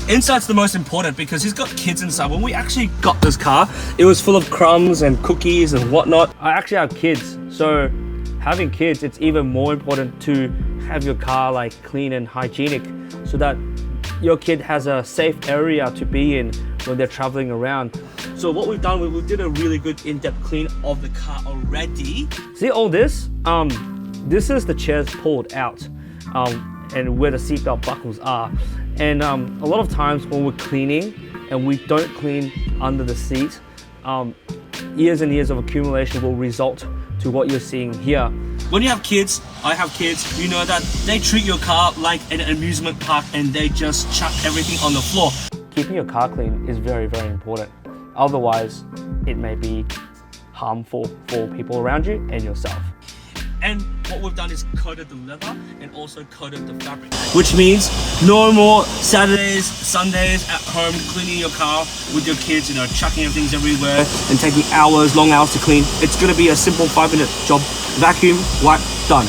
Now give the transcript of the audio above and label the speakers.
Speaker 1: Inside's the most important because he's got kids inside. When we actually got this car, it was full of crumbs and cookies and whatnot.
Speaker 2: I actually have kids, so having kids, it's even more important to have your car like clean and hygienic so that your kid has a safe area to be in when they're traveling around.
Speaker 1: So what we've done, we did a really good in-depth clean of the car already.
Speaker 2: See all this? This is the chairs pulled out and where the seatbelt buckles are. And a lot of times when we're cleaning and we don't clean under the seat, years and years of accumulation will result to what you're seeing here.
Speaker 1: When you have kids, I have kids, you know that they treat your car like an amusement park and they just chuck everything on the floor.
Speaker 2: Keeping your car clean is very, very important. Otherwise, it may be harmful for people around you and yourself.
Speaker 1: And what we've done is coated the leather and also coated the fabric. Which means no more Saturdays, Sundays at home cleaning your car with your kids, you know, chucking things everywhere and taking hours, long hours to clean. It's gonna be a simple 5-minute job. Vacuum, wipe, done.